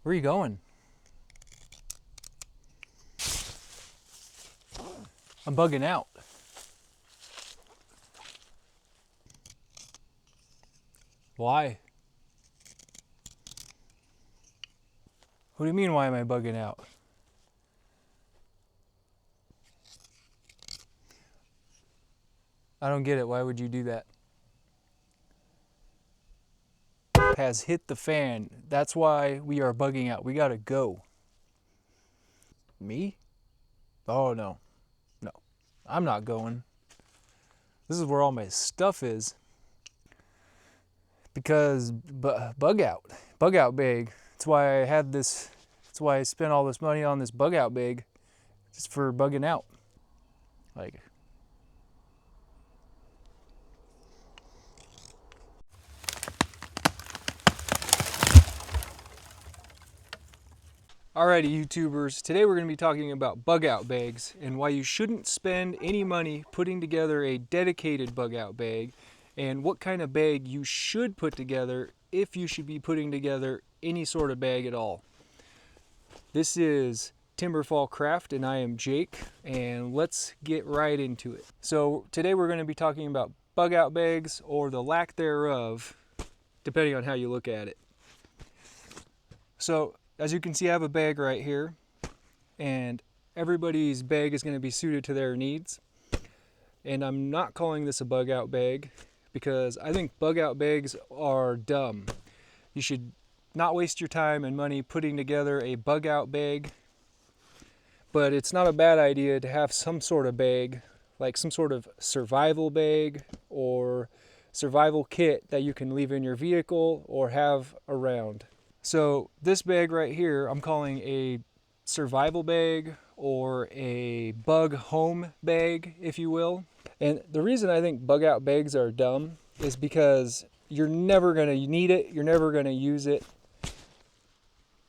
Where are you going? I'm bugging out. Why? What do you mean, why am I bugging out? I don't get it. Why would you do that? Has hit the fan. That's why we are bugging out. We gotta go. Me? Oh, no. No. I'm not going. This is where all my stuff is. Because bug out bag. That's why I had this. That's why I spent all this money on this bug out bag, just for bugging out. Like, alrighty, YouTubers. Today we're going to be talking about bug out bags and why you shouldn't spend any money putting together a dedicated bug out bag, and what kind of bag you should put together if you should be putting together any sort of bag at all. This is Timberfall Craft and I am Jake, and let's get right into it. So today we're going to be talking about bug out bags, or the lack thereof, depending on how you look at it. So as you can see, I have a bag right here, and everybody's bag is going to be suited to their needs. And I'm not calling this a bug out bag because I think bug out bags are dumb. You should not waste your time and money putting together a bug out bag, but it's not a bad idea to have some sort of bag, like some sort of survival bag or survival kit that you can leave in your vehicle or have around. So this bag right here, I'm calling a survival bag, or a bug home bag, if you will. And the reason I think bug out bags are dumb is because you're never going to need it, you're never going to use it.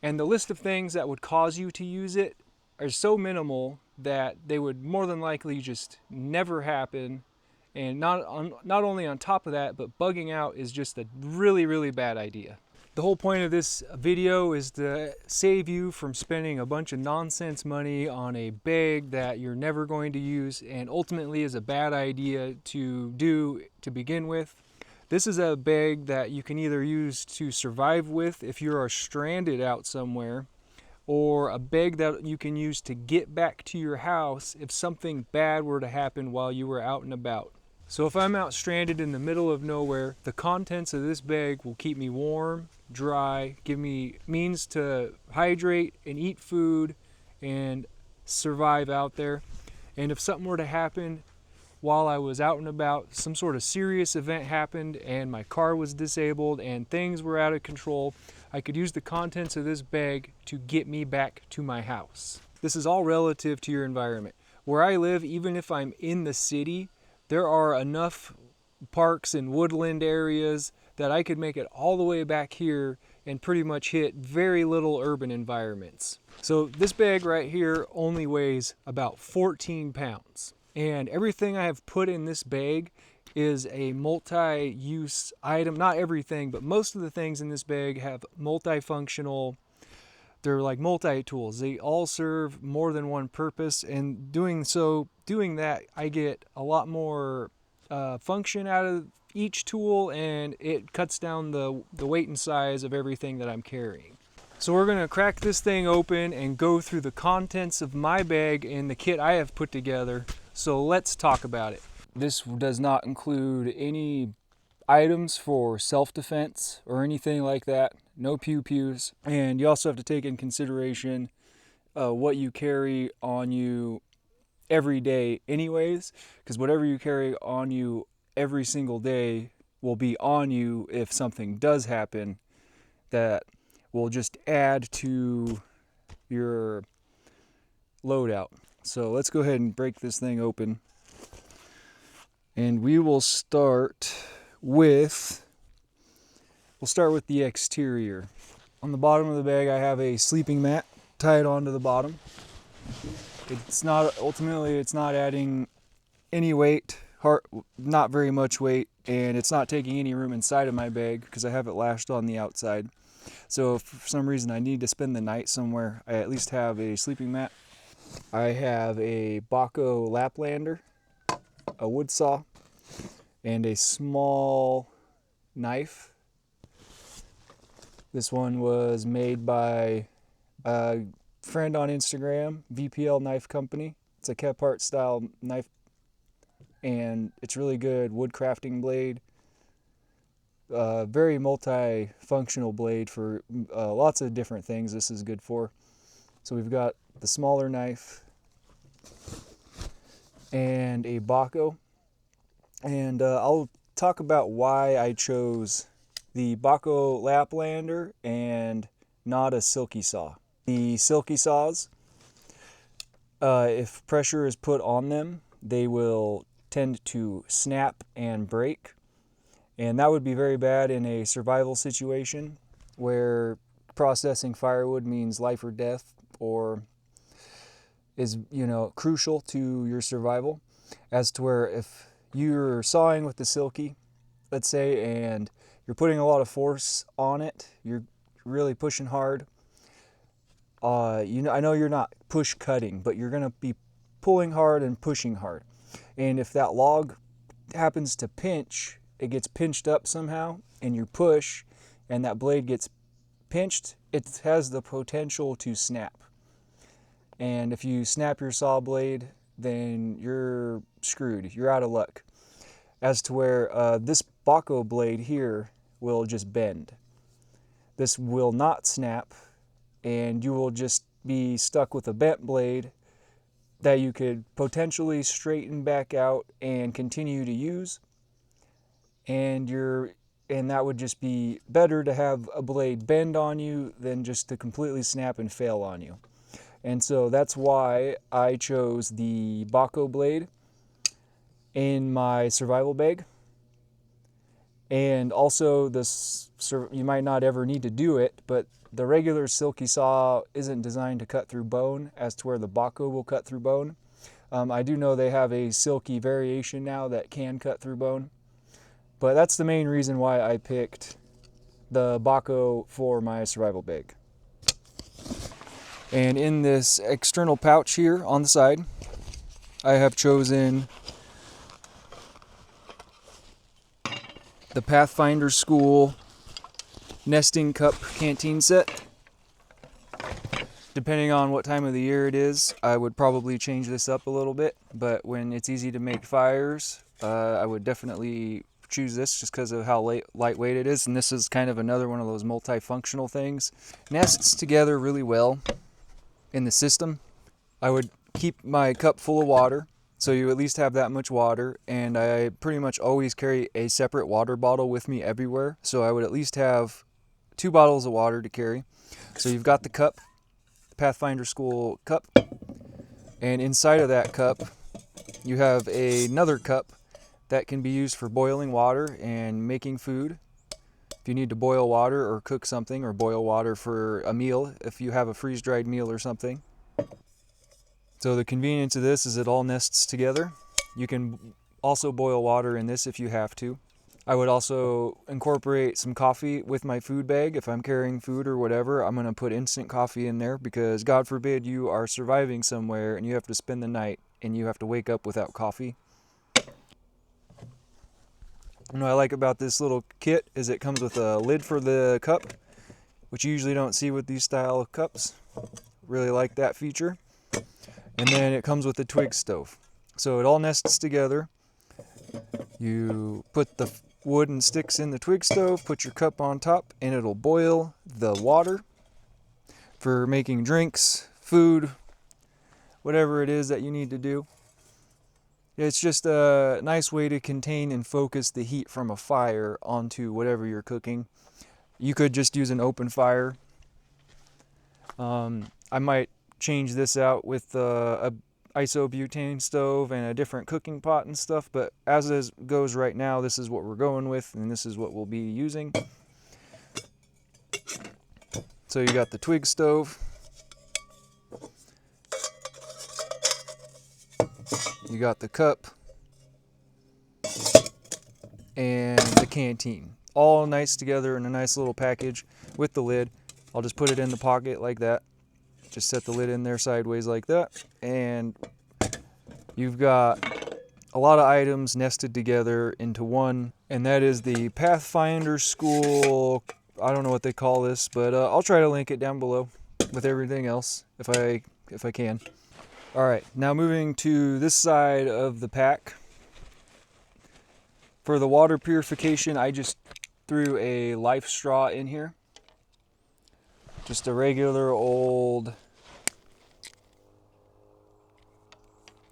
And the list of things that would cause you to use it are so minimal that they would more than likely just never happen. And not only on top of that, but bugging out is just a really, really bad idea. The whole point of this video is to save you from spending a bunch of nonsense money on a bag that you're never going to use and ultimately is a bad idea to do to begin with. This is a bag that you can either use to survive with if you are stranded out somewhere, or a bag that you can use to get back to your house if something bad were to happen while you were out and about. So if I'm out stranded in the middle of nowhere, the contents of this bag will keep me warm, dry, give me means to hydrate and eat food and survive out there. And if something were to happen while I was out and about, some sort of serious event happened and my car was disabled and things were out of control, I could use the contents of this bag to get me back to my house. This is all relative to your environment. Where I live, even if I'm in the city, there are enough parks and woodland areas that I could make it all the way back here and pretty much hit very little urban environments. So this bag right here only weighs about 14 pounds. And everything I have put in this bag is a multi-use item. Not everything, but most of the things in this bag have multifunctional. They're like multi-tools. They all serve more than one purpose, and doing that, I get a lot more function out of each tool, and it cuts down the weight and size of everything that I'm carrying. So we're going to crack this thing open and go through the contents of my bag and the kit I have put together. So let's talk about it. This does not include any items for self-defense or anything like that. No pew-pews. And you also have to take in consideration what you carry on you every day anyways, because whatever you carry on you every single day will be on you if something does happen that will just add to your loadout. So let's go ahead and break this thing open. And we will start with the exterior. On the bottom of the bag, I have a sleeping mat tied onto the bottom. It's not adding any weight, not very much weight, and it's not taking any room inside of my bag because I have it lashed on the outside. So if for some reason I need to spend the night somewhere, I at least have a sleeping mat. I have a Bahco Laplander, a wood saw, and a small knife. This one was made by a friend on Instagram, VPL Knife Company. It's a Kephart style knife, and it's really good wood crafting blade. Very multi-functional blade for lots of different things this is good for. So we've got the smaller knife and a Bahco. And I'll talk about why I chose the Bahco Laplander and not a silky saw. The silky saws, if pressure is put on them, they will tend to snap and break. And that would be very bad in a survival situation where processing firewood means life or death, or is, crucial to your survival. As to where if you're sawing with the silky, let's say, and you're putting a lot of force on it, you're really pushing hard. I know you're not push cutting, but you're gonna be pulling hard and pushing hard. And if that log happens to pinch, it gets pinched up somehow, and you push, and that blade gets pinched, it has the potential to snap. And if you snap your saw blade, then you're screwed. You're out of luck. As to where this Bahco blade here will just bend. This will not snap, and you will just be stuck with a bent blade that you could potentially straighten back out and continue to use. And that would just be better to have a blade bend on you than just to completely snap and fail on you. And so that's why I chose the Bahco blade in my survival bag. And also, you might not ever need to do it, but the regular silky saw isn't designed to cut through bone, as to where the Bahco will cut through bone. I do know they have a silky variation now that can cut through bone. But that's the main reason why I picked the Bahco for my survival bag. And in this external pouch here on the side, I have chosen the Pathfinder School nesting cup canteen set. Depending on what time of the year it is, I would probably change this up a little bit, but when it's easy to make fires, I would definitely choose this just because of how lightweight it is. And this is kind of another one of those multifunctional things. Nests together really well in the system. I would keep my cup full of water, so you at least have that much water, and I pretty much always carry a separate water bottle with me everywhere, so I would at least have 2 bottles of water to carry. So you've got the cup, the Pathfinder School cup, and inside of that cup you have another cup that can be used for boiling water and making food. If you need to boil water or cook something, or boil water for a meal, if you have a freeze-dried meal or something. So the convenience of this is it all nests together. You can also boil water in this if you have to. I would also incorporate some coffee with my food bag. If I'm carrying food or whatever, I'm going to put instant coffee in there, because God forbid you are surviving somewhere and you have to spend the night and you have to wake up without coffee. What I like about this little kit is it comes with a lid for the cup, which you usually don't see with these style of cups. Really like that feature. And then it comes with a twig stove. So it all nests together. You put the wood and sticks in the twig stove, put your cup on top, and it'll boil the water for making drinks, food, whatever it is that you need to do. It's just a nice way to contain and focus the heat from a fire onto whatever you're cooking. You could just use an open fire. I might change this out with a isobutane stove and a different cooking pot and stuff, but as it goes right now, this is what we're going with, and this is what we'll be using. So you got the twig stove, you got the cup, and the canteen, all nice together in a nice little package with the lid. I'll just put it in the pocket like that. Just set the lid in there sideways like that, and you've got a lot of items nested together into one, and that is the Pathfinder school. I don't know what they call this, but I'll try to link it down below with everything else if I can. All right, now moving to this side of the pack. For the water purification, I just threw a LifeStraw in here. Just a regular old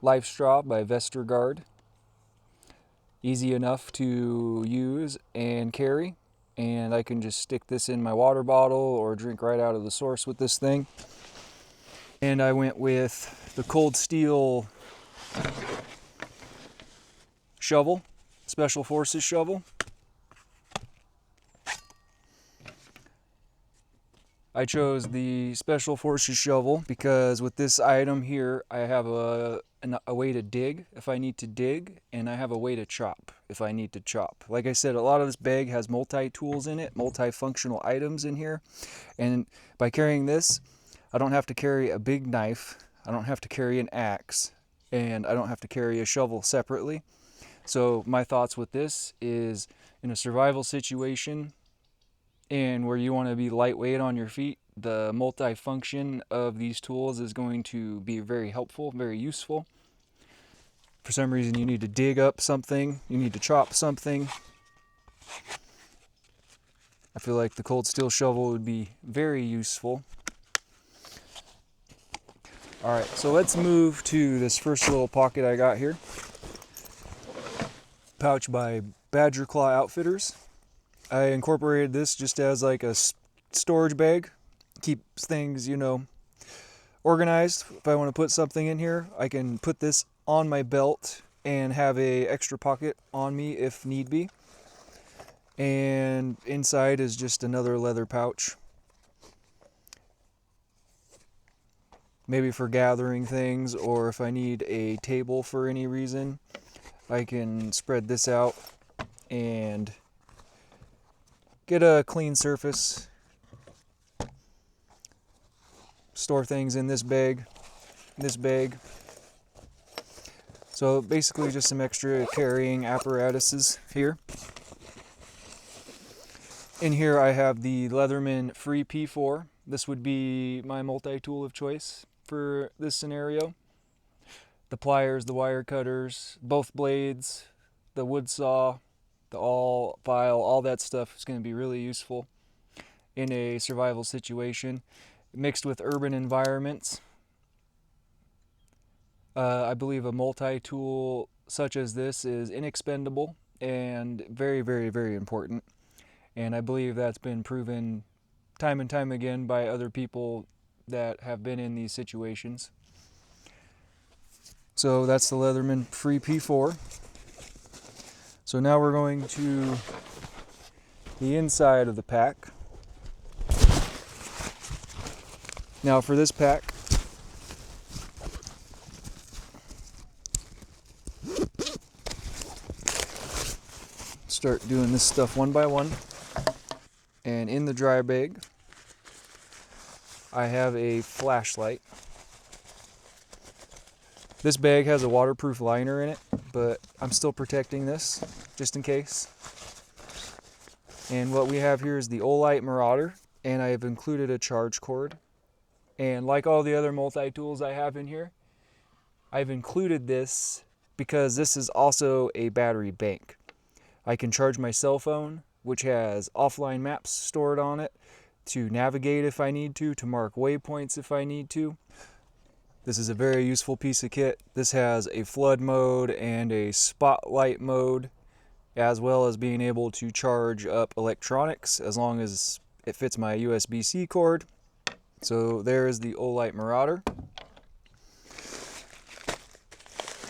LifeStraw by Vestergaard. Easy enough to use and carry, and I can just stick this in my water bottle or drink right out of the source with this thing. And I went with the Cold Steel shovel, Special Forces shovel. I chose the Special Forces shovel because with this item here, I have a way to dig if I need to dig, and I have a way to chop if I need to chop. Like I said, a lot of this bag has multi-tools in it, multi-functional items in here, and by carrying this, I don't have to carry a big knife, I don't have to carry an axe, and I don't have to carry a shovel separately. So my thoughts with this is, in a survival situation and where you want to be lightweight on your feet, the multi-function of these tools is going to be very helpful, very useful. For some reason you need to dig up something, you need to chop something. I feel like the Cold Steel shovel would be very useful. Alright, so let's move to this first little pocket I got here. Pouch by Badger Claw Outfitters. I incorporated this just as like a storage bag. Keeps things, you know, organized. If I want to put something in here, I can put this on my belt and have a extra pocket on me if need be. And inside is just another leather pouch. Maybe for gathering things, or if I need a table for any reason, I can spread this out and get a clean surface. Store things in this bag, So basically just some extra carrying apparatuses here. In here I have the Leatherman FreeP4. This would be my multi-tool of choice for this scenario. The pliers, the wire cutters, both blades, the wood saw, the awl file, all that stuff is going to be really useful in a survival situation. Mixed with urban environments, I believe a multi-tool such as this is inexpendable and very, very, very important. And I believe that's been proven time and time again by other people that have been in these situations. So that's the Leatherman FreeP4. So now we're going to the inside of the pack. Now for this pack, start doing this stuff one by one. And in the dry bag, I have a flashlight. This bag has a waterproof liner in it, but I'm still protecting this just in case. And what we have here is the Olight Maurader, and I have included a charge cord. And like all the other multi-tools I have in here, I've included this because this is also a battery bank. I can charge my cell phone, which has offline maps stored on it, to navigate if I need to mark waypoints if I need to. This is a very useful piece of kit. This has a flood mode and a spotlight mode, as well as being able to charge up electronics as long as it fits my USB-C cord. So there is the Olight Maurader.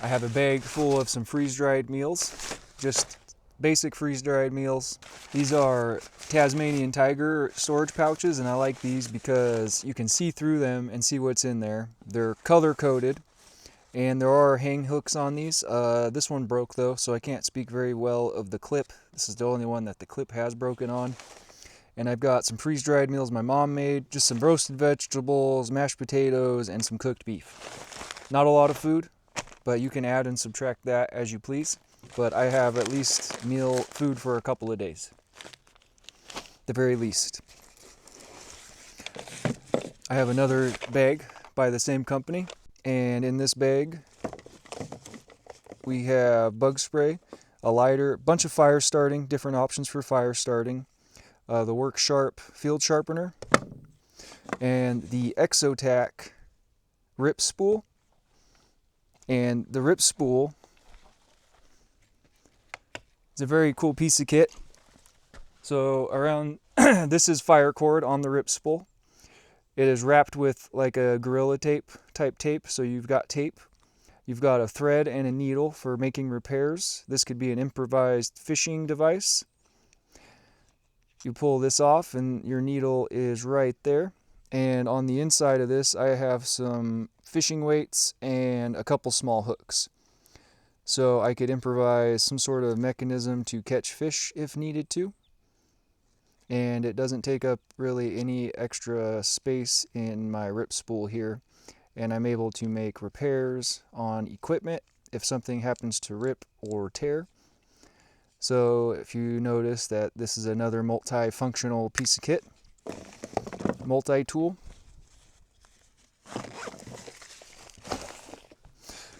I have a bag full of some freeze-dried meals, just basic freeze-dried meals. These are Tasmanian tiger storage pouches, and I like these because you can see through them and see what's in there. They're color-coded, And there are hang hooks on these. This one broke though, so I can't speak very well of the clip. This is the only one that the clip has broken on. And I've got some freeze-dried meals my mom made, just some roasted vegetables, mashed potatoes, and some cooked beef. Not a lot of food, but you can add and subtract that as you please. But I have at least food for a couple of days, the very least. I have another bag by the same company, and in this bag we have bug spray, a lighter, a bunch of fire starting, different options for fire starting, the Work Sharp field sharpener, and the ExoTac Ripspool. And the Ripspool is a very cool piece of kit. So around this is fire cord on the Ripspool. It is wrapped with like a Gorilla Tape type tape, so you've got tape. You've got a thread and a needle for making repairs. This could be an improvised fishing device. You pull this off and your needle is right there. And on the inside of this, I have some fishing weights and a couple small hooks. So I could improvise some sort of mechanism to catch fish if needed to. And it doesn't take up really any extra space in my Ripspool here. And I'm able to make repairs on equipment if something happens to rip or tear. So if you notice that this is another multi-functional piece of kit, multi-tool.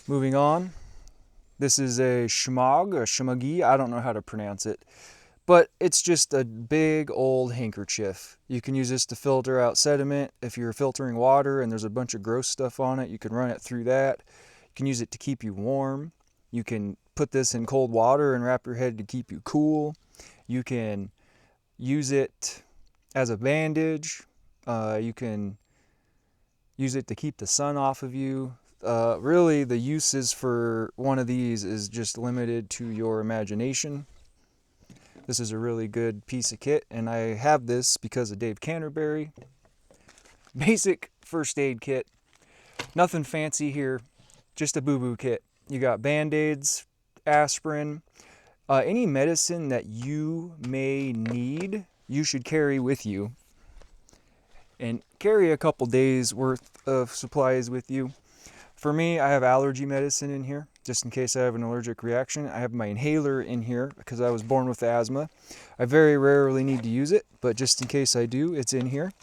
Moving on, this is a shmagi, I don't know how to pronounce it, but it's just a big old handkerchief. You can use this to filter out sediment. If you're filtering water and there's a bunch of gross stuff on it, you can run it through that. You can use it to keep you warm. You can put this in cold water and wrap your head to keep you cool. You can use it as a bandage. You can use it to keep the sun off of you. Really, the uses for one of these is just limited to your imagination. This is a really good piece of kit, and I have this because of Dave Canterbury. Basic first aid kit. Nothing fancy here, just a boo-boo kit. You got Band-Aids, aspirin, any medicine that you may need, you should carry with you. And carry a couple days worth of supplies with you. For me, I have allergy medicine in here, just in case I have an allergic reaction. I have my inhaler in here because I was born with asthma. I very rarely need to use it, but just in case I do, it's in here.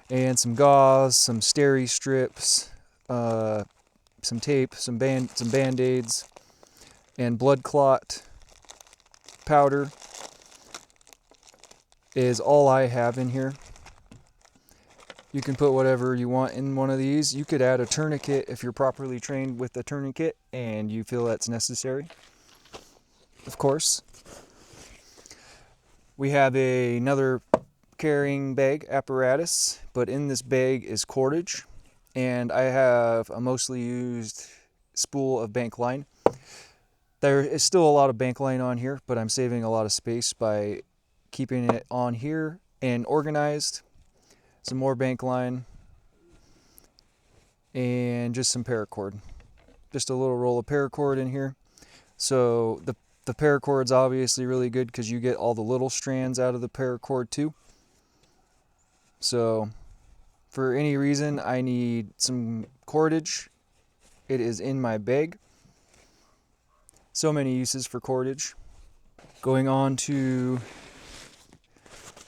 And some gauze, some steri strips, some tape, some Band-Aids, and blood clot powder is all I have in here. You can put whatever you want in one of these. You could add a tourniquet if you're properly trained with a tourniquet and you feel that's necessary, of course. We have another carrying bag apparatus, but in this bag is cordage, and I have a mostly used spool of bank line. There is still a lot of bank line on here, but I'm saving a lot of space by keeping it on here and organized. Some more bank line, and just some paracord. Just a little roll of paracord in here. So the paracord's obviously really good because you get all the little strands out of the paracord too. So for any reason I need some cordage, it is in my bag. So many uses for cordage. Going on to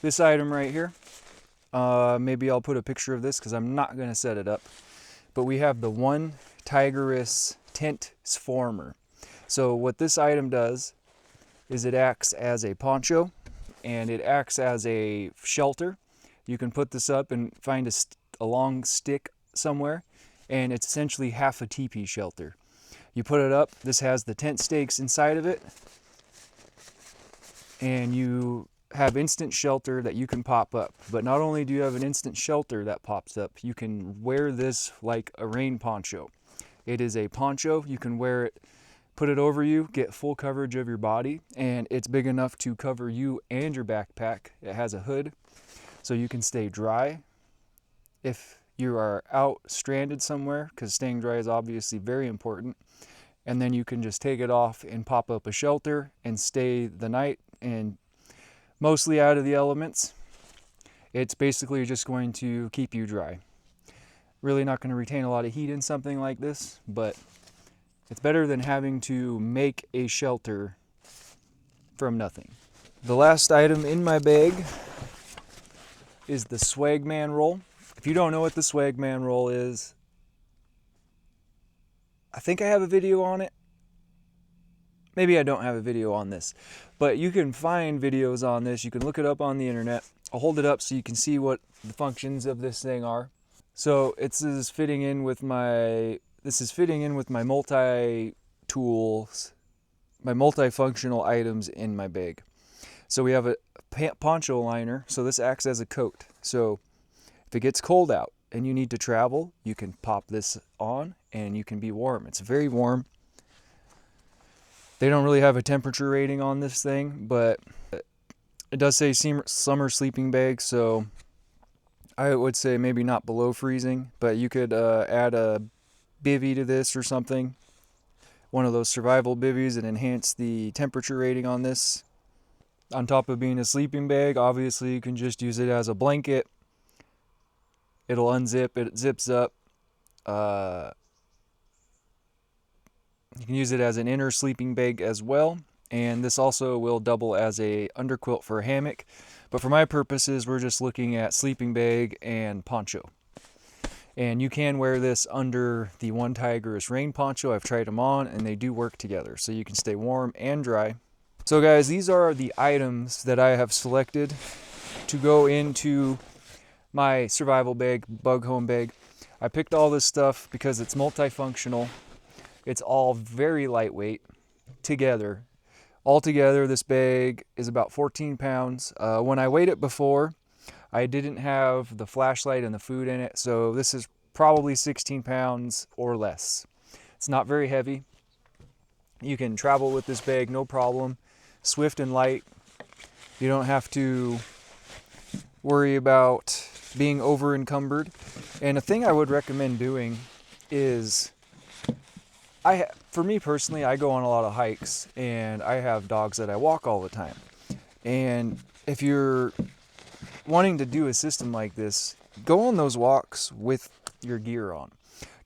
this item right here. Maybe I'll put a picture of this because I'm not going to set it up. But we have the OneTigris Tentsformer. So what this item does is it acts as a poncho and it acts as a shelter. You can put this up and find a long stick somewhere, and it's essentially half a teepee shelter. You put it up, this has the tent stakes inside of it, and you have instant shelter that you can pop up. But not only do you have an instant shelter that pops up, you can wear this like a rain poncho. It is a poncho, you can wear it, put it over you, get full coverage of your body, and it's big enough to cover you and your backpack. It has a hood, so you can stay dry if you are out stranded somewhere, because staying dry is obviously very important. And then you can just take it off and pop up a shelter and stay the night and mostly out of the elements. It's basically just going to keep you dry. Really not going to retain a lot of heat in something like this, but it's better than having to make a shelter from nothing. The last item in my bag is the Swagman roll. If you don't know what the Swagman roll is, I think I have a video on it. Maybe I don't have a video on this, but you can find videos on this. You can look it up on the internet. I'll hold it up so you can see what the functions of this thing are. So this is fitting in with my multi-tools, my multifunctional items in my bag. So we have a poncho liner, so this acts as a coat. So if it gets cold out and you need to travel, you can pop this on and you can be warm. It's very warm. They don't really have a temperature rating on this thing, but it does say summer sleeping bag, so I would say maybe not below freezing, but you could add a bivvy to this or something. One of those survival bivvies, and enhance the temperature rating on this. On top of being a sleeping bag, obviously you can just use it as a blanket. It'll unzip, it zips up. You can use it as an inner sleeping bag as well. And this also will double as a underquilt for a hammock. But for my purposes, we're just looking at sleeping bag and poncho. And you can wear this under the OneTigris rain poncho. I've tried them on and they do work together. So you can stay warm and dry. So guys, these are the items that I have selected to go into my survival bag, bug home bag. I picked all this stuff because it's multifunctional. It's all very lightweight together. Altogether, this bag is about 14 pounds. When I weighed it before, I didn't have the flashlight and the food in it, so this is probably 16 pounds or less. It's not very heavy. You can travel with this bag, no problem. Swift and light. You don't have to worry about being over encumbered. And a thing I would recommend doing is, for me personally, I go on a lot of hikes and I have dogs that I walk all the time. And if you're wanting to do a system like this, go on those walks with your gear on.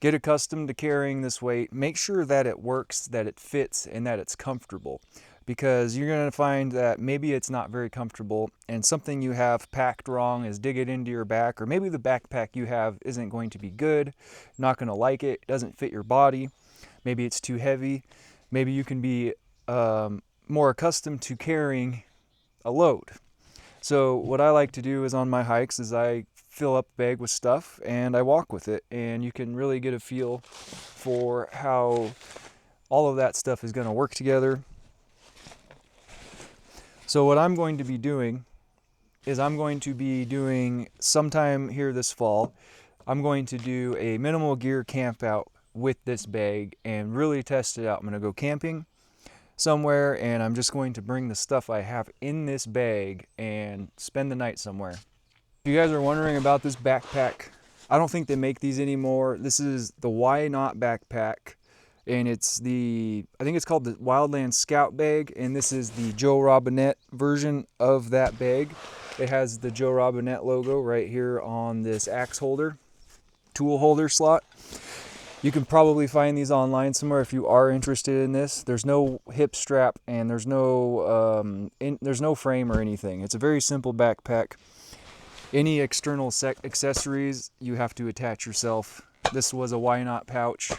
Get accustomed to carrying this weight. Make sure that it works, that it fits, and that it's comfortable. Because you're going to find that maybe it's not very comfortable and something you have packed wrong is dig it into your back, or maybe the backpack you have isn't going to be good, not going to like it, doesn't fit your body. Maybe it's too heavy. Maybe you can be more accustomed to carrying a load. So what I like to do is on my hikes is I fill up the bag with stuff and I walk with it, and you can really get a feel for how all of that stuff is going to work together. So what I'm going to be doing is sometime here this fall, I'm going to do a minimal gear camp out with this bag and really test it out. I'm going to go camping somewhere and I'm just going to bring the stuff I have in this bag and spend the night somewhere. If you guys are wondering about this backpack, I don't think they make these anymore. This is the Why Not backpack, and I think it's called the Wildland Scout bag, and this is the Joe Robinette version of that bag. It has the Joe Robinette logo right here on this axe holder, tool holder slot. You can probably find these online somewhere if you are interested in this. There's no hip strap and there's no frame or anything. It's a very simple backpack. Any external accessories you have to attach yourself. This was a Why Not pouch.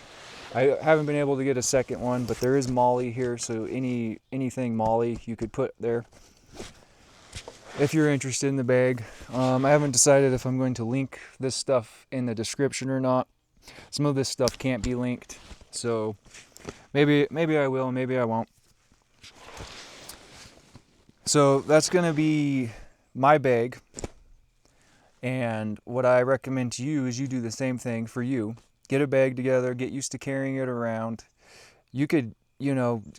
I haven't been able to get a second one, but there is Molly here, so anything Molly you could put there if you're interested in the bag. I haven't decided if I'm going to link this stuff in the description or not. Some of this stuff can't be linked, so maybe I will, maybe I won't. So that's going to be my bag, and what I recommend to you is you do the same thing for you. Get a bag together, get used to carrying it around. You could,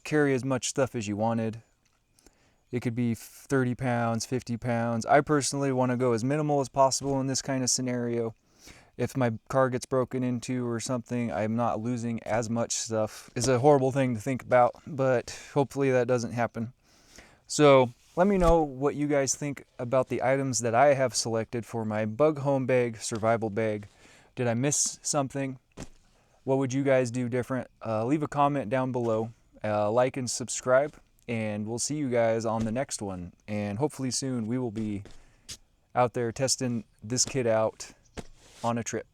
carry as much stuff as you wanted. It could be 30 pounds, 50 pounds. I personally want to go as minimal as possible in this kind of scenario. if my car gets broken into or something, I'm not losing as much stuff. It's a horrible thing to think about, but hopefully that doesn't happen. So let me know what you guys think about the items that I have selected for my bug home bag, survival bag. Did I miss something? What would you guys do different? Leave a comment down below, like and subscribe, and we'll see you guys on the next one. And hopefully soon we will be out there testing this kit out on a trip.